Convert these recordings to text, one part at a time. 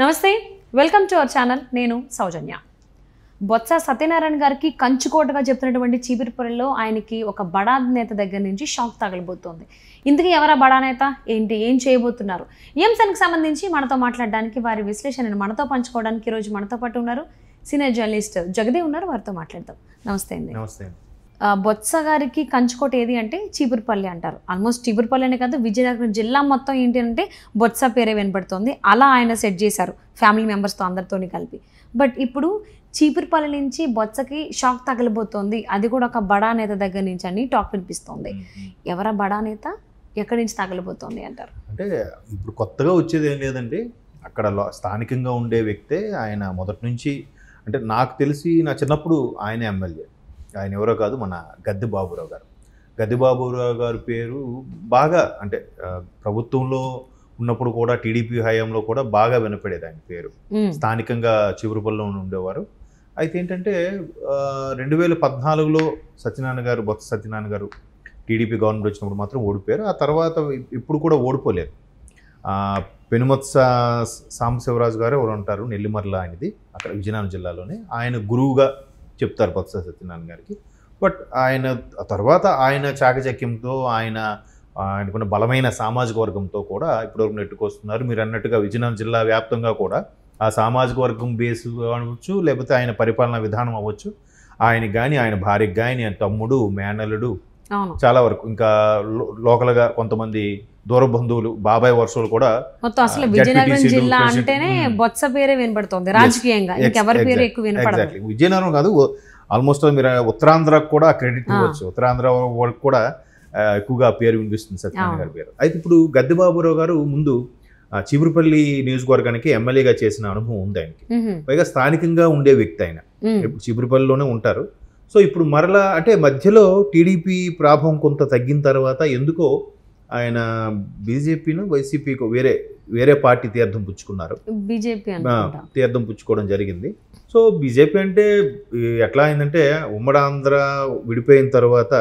నమస్తే, welcome to our channel. నేను సౌజన్య. బొత్స సత్యనారాయణ గారికి కంచుకోటగా చెప్తున్నటువంటి చీపురుపల్లిలో ఆయనకి ఒక బడా నేత దగ్గర నుంచి షాక్ తగలబోతోంది. ఇందుకు ఎవరా బడా నేత, ఏంటి, ఏం చేయబోతున్నారు, ఈ అంశానికి సంబంధించి మనతో మాట్లాడడానికి, వారి విశ్లేషణను మనతో పంచుకోవడానికి ఈరోజు మనతో పాటు ఉన్నారు సీనియర్ జర్నలిస్ట్ జగదేవ్ ఉన్నారు. వారితో మాట్లాడతాం. నమస్తే అండి. నమస్తే. బొత్స గారికి కంచుకోట ఏది అంటే చీపురుపల్లి అంటారు. ఆల్మోస్ట్ చీపురుపల్లి అనే కాదు, విజయనగరం జిల్లా మొత్తం ఏంటి అంటే బొత్స పేరే వినపడుతుంది. అలా ఆయన సెట్ చేశారు ఫ్యామిలీ మెంబర్స్తో అందరితో కలిపి. బట్ ఇప్పుడు చీపురుపల్లి నుంచి బొత్సకి షాక్ తగలబోతోంది, అది కూడా ఒక బడా నేత దగ్గర నుంచి అని టాక్ వినిపిస్తోంది. ఎవరా బడా నేత, ఎక్కడి నుంచి తగలబోతోంది అంటారు? అంటే ఇప్పుడు కొత్తగా వచ్చేది ఏం లేదండి, అక్కడ స్థానికంగా ఉండే వ్యక్తే ఆయన. మొదటి నుంచి అంటే నాకు తెలిసి నా చిన్నప్పుడు ఆయన ఎమ్మెల్యే, ఆయన ఎవరో కాదు, మన గద్దె బాబురావు గారు. గద్దె బాబురావు గారి పేరు బాగా అంటే ప్రభుత్వంలో ఉన్నప్పుడు కూడా టీడీపీ హయాంలో కూడా బాగా వినపడేది ఆయన పేరు. స్థానికంగా చీపురుపల్లిలో ఉండేవారు. అయితే ఏంటంటే 2014లో సత్యనారాయణ గారు, బొత్స సత్యనారాయణ గారు టీడీపీ గవర్నమెంట్ వచ్చినప్పుడు మాత్రం ఓడిపోయారు. ఆ తర్వాత ఇప్పుడు కూడా ఓడిపోలేదు. పెనుమత్స సాంబశివరాజు గారు ఎవరు ఉంటారు, నెల్లిమర్ల ఆయనది, అక్కడ విజయనగరం జిల్లాలోనే. ఆయన గురువుగా చెప్తారు బొత్స సత్యనారాయణ గారికి. బట్ ఆయన తర్వాత ఆయన చాకచక్యంతో ఆయనకున్న బలమైన సామాజిక వర్గంతో కూడా ఇప్పటివరకు నెట్టుకొస్తున్నారు. మీరు అన్నట్టుగా విజయనగరం జిల్లా వ్యాప్తంగా కూడా ఆ సామాజిక వర్గం బేస్ అవ్వచ్చు, లేకపోతే ఆయన పరిపాలనా విధానం అవ్వచ్చు, ఆయనకి కానీ, ఆయన భార్యకి కానీ, ఆయన తమ్ముడు, మేనల్లుడు, చాలా వరకు ఇంకా లోకల్గా కొంతమంది దూర బంధువులు, బాబాయ్ వర్షాలు కూడా మొత్తం అసలు విజయనగరం జిల్లా అంటేనే బొత్స పేరే వినపడుతుంది రాజకీయంగా, ఇంకెవరి పేరు ఎక్కువ వినపడదు. విజయనగరం కాదు, ఆల్మోస్ట్ మీరు ఉత్తరాంధ్రకు కూడా క్రెడిట్ ఇవ్వచ్చు. ఉత్తరాంధ్ర వరకు కూడా ఎక్కువగా పేరు వినిపిస్తుంది సత్యనారాయణ గారి పేరు. అయితే ఇప్పుడు గద్దె బాబురావు గారు ముందు చీపురుపల్లి నియోజకవర్గానికి ఎమ్మెల్యేగా చేసిన అనుభవం ఉంది ఆయనకి. పైగా స్థానికంగా ఉండే వ్యక్తి ఆయన, ఇప్పుడు చీపురుపల్లిలోనే ఉంటారు. సో ఇప్పుడు మరలా అంటే మధ్యలో టీడీపీ ప్రాభవం కొంత తగ్గిన తర్వాత ఎందుకో ఆయన బీజేపీను, వైసీపీకు వేరే పార్టీ తీర్థం పుచ్చుకున్నారు. తీర్థం పుచ్చుకోవడం జరిగింది. సో బీజేపీ అంటే ఎట్లా అయిందంటే, ఉమ్మడి ఆంధ్ర విడిపోయిన తర్వాత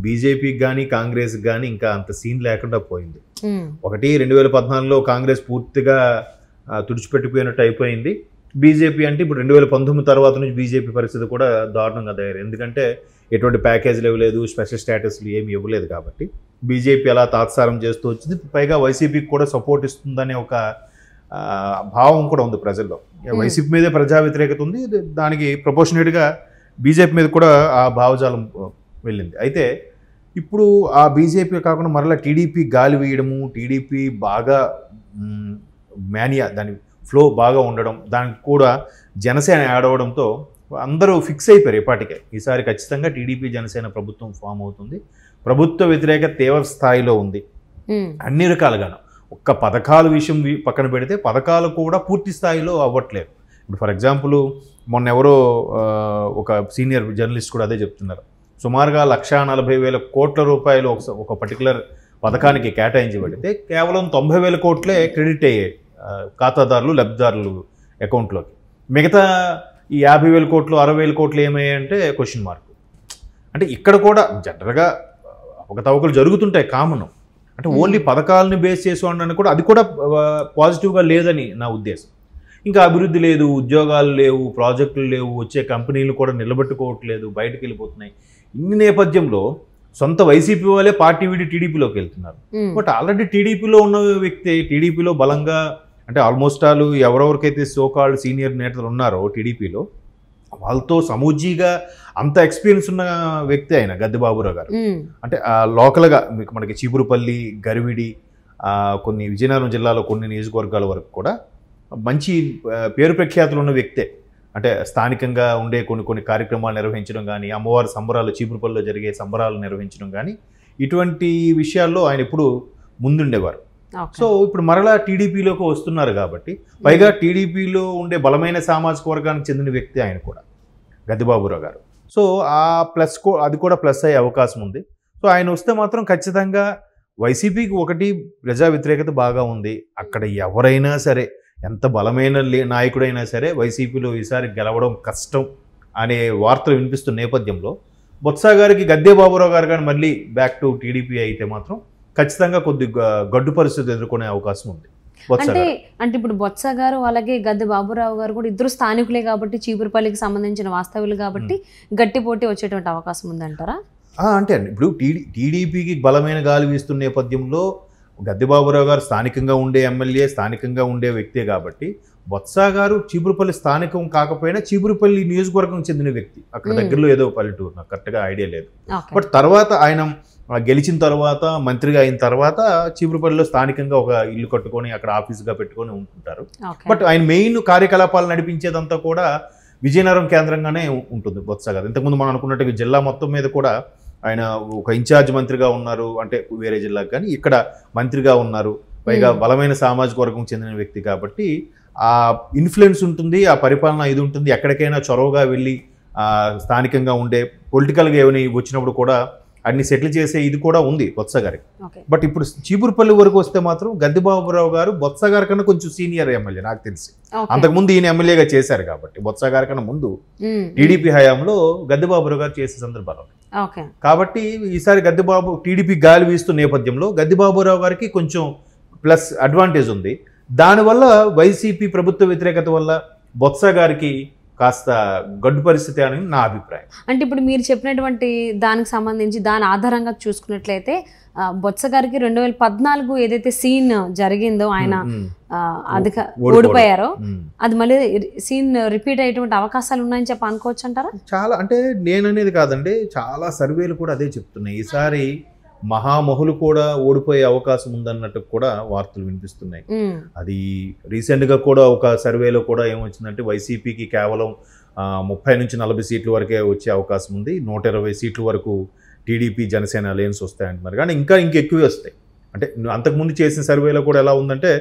బీజేపీకి కానీ కాంగ్రెస్కి కానీ ఇంకా అంత సీన్ లేకుండా పోయింది. ఒకటి 2014లో కాంగ్రెస్ పూర్తిగా తుడిచిపెట్టిపోయినట్టు అయిపోయింది. బీజేపీ అంటే ఇప్పుడు 2019 తర్వాత నుంచి బీజేపీ పరిస్థితి కూడా దారుణంగా తయారు. ఎందుకంటే ఎటువంటి ప్యాకేజీలు ఇవ్వలేదు, స్పెషల్ స్టేటస్లు ఏమి ఇవ్వలేదు. కాబట్టి బీజేపీ అలా తాత్సారం చేస్తూ వచ్చింది. పైగా వైసీపీకి కూడా సపోర్ట్ ఇస్తుందనే ఒక భావం కూడా ఉంది ప్రజల్లో. వైసీపీ మీదే ప్రజా వ్యతిరేకత ఉంది, దానికి ప్రపోర్షనేట్గా బీజేపీ మీద కూడా ఆ భావజాలం వెళ్ళింది. అయితే ఇప్పుడు ఆ బీజేపీ కాకుండా మరలా టీడీపీ గాలి వేయడము, టీడీపీ బాగా మేనియా, దాని ఫ్లో బాగా ఉండడం, దానికి కూడా జనసేన యాడ్ అవ్వడంతో అందరూ ఫిక్స్ అయిపోయారు ఇప్పటికే. ఈసారి ఖచ్చితంగా టీడీపీ జనసేన ప్రభుత్వం ఫామ్ అవుతుంది. ప్రభుత్వ వ్యతిరేక తీవ్ర స్థాయిలో ఉంది అన్ని రకాలుగాను. ఒక్క పథకాల విషయం పక్కన పెడితే పథకాలు కూడా పూర్తి స్థాయిలో అవ్వట్లేదు. ఇప్పుడు ఫర్ ఎగ్జాంపుల్ మొన్న ఎవరో ఒక సీనియర్ జర్నలిస్ట్ కూడా అదే చెప్తున్నారు. సుమారుగా 1,40,000 కోట్ల రూపాయలు ఒక పర్టికులర్ పథకానికి కేటాయించబడితే కేవలం 90,000 కోట్లే క్రెడిట్ అయ్యాయి ఖాతాదారులు, లబ్ధిదారులు అకౌంట్లోకి. మిగతా ఈ 50,000 కోట్లు, 60,000 కోట్లు ఏమయ్యాయంటే క్వశ్చన్ మార్క్. అంటే ఇక్కడ కూడా జనరల్గా అవకతవకలు జరుగుతుంటాయి, కామన్. అంటే ఓన్లీ పథకాలని బేస్ చేసి ఉండడానికి కూడా అది కూడా పాజిటివ్గా లేదని నా ఉద్దేశం. ఇంకా అభివృద్ధి లేదు, ఉద్యోగాలు లేవు, ప్రాజెక్టులు లేవు, వచ్చే కంపెనీలు కూడా నిలబెట్టుకోవట్లేదు, బయటకు వెళ్ళిపోతున్నాయి. ఇన్ని నేపథ్యంలో సొంత వైసీపీ వాళ్ళే పార్టీ వీడి టీడీపీలోకి వెళ్తున్నారు. బట్ ఆల్రెడీ టీడీపీలో ఉన్న వ్యక్తి, టీడీపీలో బలంగా అంటే ఆల్మోస్ట్ వాళ్ళు ఎవరెవరికైతే సోకాల్డ్ సీనియర్ నేతలు ఉన్నారో టీడీపీలో, వాళ్ళతో సమూజీగా అంత ఎక్స్పీరియన్స్ ఉన్న వ్యక్తి ఆయన గద్దె బాబురావు గారు. అంటే లోకల్గా మనకి చీపురుపల్లి, గరివిడి, కొన్ని విజయనగరం జిల్లాలో కొన్ని నియోజకవర్గాల వరకు కూడా మంచి పేరు ప్రఖ్యాతులు ఉన్న వ్యక్తే. అంటే స్థానికంగా ఉండే కొన్ని కార్యక్రమాలు నిర్వహించడం కానీ, అమ్మవారి సంబరాలు, చీపురుపల్లిలో జరిగే సంబరాలు నిర్వహించడం కానీ, ఇటువంటి విషయాల్లో ఆయన ఎప్పుడు ముందుండేవారు. సో ఇప్పుడు మరలా టీడీపీలోకి వస్తున్నారు కాబట్టి, పైగా టీడీపీలో ఉండే బలమైన సామాజిక వర్గానికి చెందిన వ్యక్తి ఆయన కూడా, గద్దె బాబురావు గారు. సో ఆ ప్లస్ అది కూడా ప్లస్ అయ్యే అవకాశం ఉంది. సో ఆయన వస్తే మాత్రం ఖచ్చితంగా వైసీపీకి ఒకటి ప్రజా వ్యతిరేకత బాగా ఉంది. అక్కడ ఎవరైనా సరే, ఎంత బలమైన నాయకుడైనా సరే వైసీపీలో ఈసారి గెలవడం కష్టం అనే వార్తలు వినిపిస్తున్న నేపథ్యంలో బొత్స గారికి, గద్దె బాబురావు గారు కానీ మళ్ళీ బ్యాక్ టు టీడీపీ అయితే మాత్రం ఖచ్చితంగా కొద్ది గడ్డు పరిస్థితి ఎదుర్కొనే అవకాశం ఉంది. బొత్స అంటే గారు. అంటే ఇప్పుడు బొత్స గారు అలాగే గద్దె బాబురావు గారు కూడా ఇద్దరు స్థానికులే కాబట్టి చీపురుపల్లికి సంబంధించిన వాస్తవ్యులు కాబట్టి గట్టి పోటీ వచ్చేటువంటి అవకాశం ఉందంటారా? అంటే అండి ఇప్పుడు టీడీపీకి బలమైన గాలి వీస్తున్న నేపథ్యంలో గద్దె బాబురావు గారు స్థానికంగా ఉండే ఎమ్మెల్యే, స్థానికంగా ఉండే వ్యక్తే కాబట్టి బొత్స గారు చీపురుపల్లి స్థానికం కాకపోయినా చీపురుపల్లి నియోజకవర్గం చెందిన వ్యక్తి. అక్కడ దగ్గరలో ఏదో పల్లెటూరు, నాకు కరెక్ట్గా ఐడియా లేదు. బట్ తర్వాత ఆయన గెలిచిన తర్వాత మంత్రిగా అయిన తర్వాత చీపురుపల్లిలో స్థానికంగా ఒక ఇల్లు కట్టుకొని అక్కడ ఆఫీస్గా పెట్టుకొని ఉంటుంటారు. బట్ ఆయన మెయిన్ కార్యకలాపాలు నడిపించేదంతా కూడా విజయనగరం కేంద్రంగానే ఉంటుంది బొత్స గారు. ఇంతకుముందు మనం అనుకున్నట్టుగా జిల్లా మొత్తం మీద కూడా ఆయన ఒక ఇన్ఛార్జ్ మంత్రిగా ఉన్నారు, అంటే వేరే జిల్లాకు, కానీ ఇక్కడ మంత్రిగా ఉన్నారు. పైగా బలమైన సామాజిక వర్గం చెందిన వ్యక్తి కాబట్టి ఆ ఇన్ఫ్లుయెన్స్ ఉంటుంది, ఆ పరిపాలన ఇది ఉంటుంది. ఎక్కడికైనా చొరవగా వెళ్ళి స్థానికంగా ఉండే పొలిటికల్గా ఏమైనా వచ్చినప్పుడు కూడా అన్ని సెటిల్ చేసే ఇది కూడా ఉంది బొత్స గారికి. బట్ ఇప్పుడు చీపురుపల్లి వరకు వస్తే మాత్రం గద్దె బాబురావు గారు బొత్స గారి కన్నా కొంచెం సీనియర్ ఎమ్మెల్యే నాకు తెలిసి. అంతకుముందు ఈయన ఎమ్మెల్యేగా చేశారు కాబట్టి బొత్స గారి కన్నా ముందు టీడీపీ హయాంలో గద్దె బాబురావు గారు చేసే సందర్భాలు. కాబట్టి ఈసారి టీడీపీ గాలి వీస్తున్న నేపథ్యంలో గద్దె బాబురావు గారికి కొంచెం ప్లస్ అడ్వాంటేజ్ ఉంది. దానివల్ల వైసీపీ ప్రభుత్వ వ్యతిరేకత వల్ల బొత్స గారికి కాస్త గడ్డు పరిస్థితి అని నా అభిప్రాయం. అంటే ఇప్పుడు మీరు చెప్పినటువంటి దానికి సంబంధించి దాని ఆధారంగా చూసుకున్నట్లయితే బొత్స గారికి 2014 ఏదైతే సీన్ జరిగిందో, ఆయన ఓడిపోయారో, అది మళ్ళీ సీన్ రిపీట్ అయ్యేటువంటి అవకాశాలు ఉన్నాయని చెప్పి అనుకోవచ్చు అంటారా? చాలా, అంటే నేననేది కాదండి, చాలా సర్వేలు కూడా అదే చెప్తున్నాయి. ఈసారి మహామహులు కూడా ఓడిపోయే అవకాశం ఉందన్నట్టు కూడా వార్తలు వినిపిస్తున్నాయి. అది రీసెంట్గా కూడా ఒక సర్వేలో కూడా ఏమొచ్చిందంటే వైసీపీకి కేవలం 30 నుంచి 40 సీట్ల వరకే వచ్చే అవకాశం ఉంది, 120 సీట్ల వరకు టీడీపీ జనసేన అలయన్స్ వస్తాయంటున్నారు. కానీ ఇంకా ఎక్కువే వస్తాయి. అంటే అంతకుముందు చేసిన సర్వేలో కూడా ఎలా ఉందంటే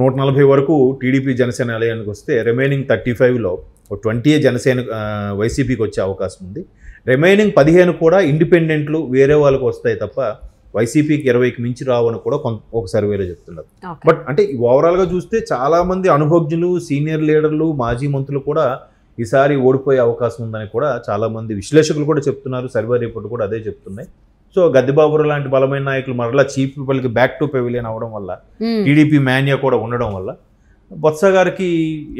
140 వరకు టీడీపీ జనసేన అలయన్స్కి వస్తే రిమైనింగ్ 35లో 20 జనసేన వైసీపీకి వచ్చే అవకాశం ఉంది. రిమైనింగ్ 15 కూడా ఇండిపెండెంట్లు వేరే వాళ్ళకు వస్తాయి తప్ప వైసీపీకి 20కి మించి రావని కూడా ఒక సర్వేలో చెప్తున్నారు. బట్ అంటే ఓవరాల్గా చూస్తే చాలామంది అనుభవజ్ఞులు, సీనియర్ లీడర్లు, మాజీ మంత్రులు కూడా ఈసారి ఓడిపోయే అవకాశం ఉందని కూడా చాలామంది విశ్లేషకులు కూడా చెప్తున్నారు. సర్వే రిపోర్ట్ కూడా అదే చెప్తున్నాయి. సో గద్దె బాబురావు లాంటి బలమైన నాయకులు మరలా చీపురుపల్లికి బ్యాక్ టు పెవిలియన్ అవడం వల్ల, టీడీపీ మాన్యా కూడా ఉండడం వల్ల బొత్స గారికి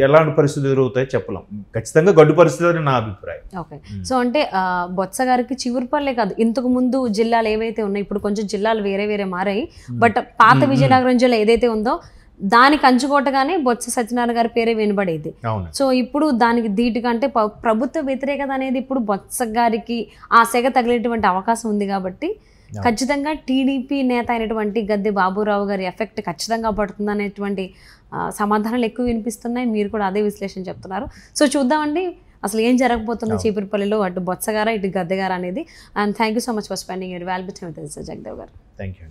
ఎలాంటి పరిస్థితులు ఎదురవుతాయో చెప్పలేం. ఖచ్చితంగా గడ్డు పరిస్థితి అని నా అభిప్రాయం. ఓకే, సో అంటే బొత్స గారికి చీపురుపల్లే కాదు, ఇంతకు ముందు జిల్లాలు ఏవైతే ఉన్నాయి, ఇప్పుడు కొంచెం జిల్లాలు వేరే మారాయి. బట్ పాత విజయనగరం జిల్లా ఏదైతే ఉందో దానికి అంచుకోటగానే బొత్స సత్యనారాయణ గారి పేరే వినబడేది. సో ఇప్పుడు దానికి ధీటుగా అంటే ప్రభుత్వ వ్యతిరేకత అనేది ఇప్పుడు బొత్స గారికి ఆ సెగ తగిలేటువంటి అవకాశం ఉంది కాబట్టి ఖచ్చితంగా టీడీపీ నేత అయినటువంటి గద్దె బాబురావు గారి ఎఫెక్ట్ ఖచ్చితంగా పడుతుంది అనేటువంటి సమాధానాలు ఎక్కువ వినిపిస్తున్నాయి. మీరు కూడా అదే విశ్లేషణ చెప్తున్నారు. సో చూద్దామండి అసలు ఏం జరగబోతుంది చీపురుపల్లిలో, అటు బొత్స గారా ఇటు గద్దె గారా అనేది. And thank you so much for spending your valuable time with us, Jagadev garu. Thank you.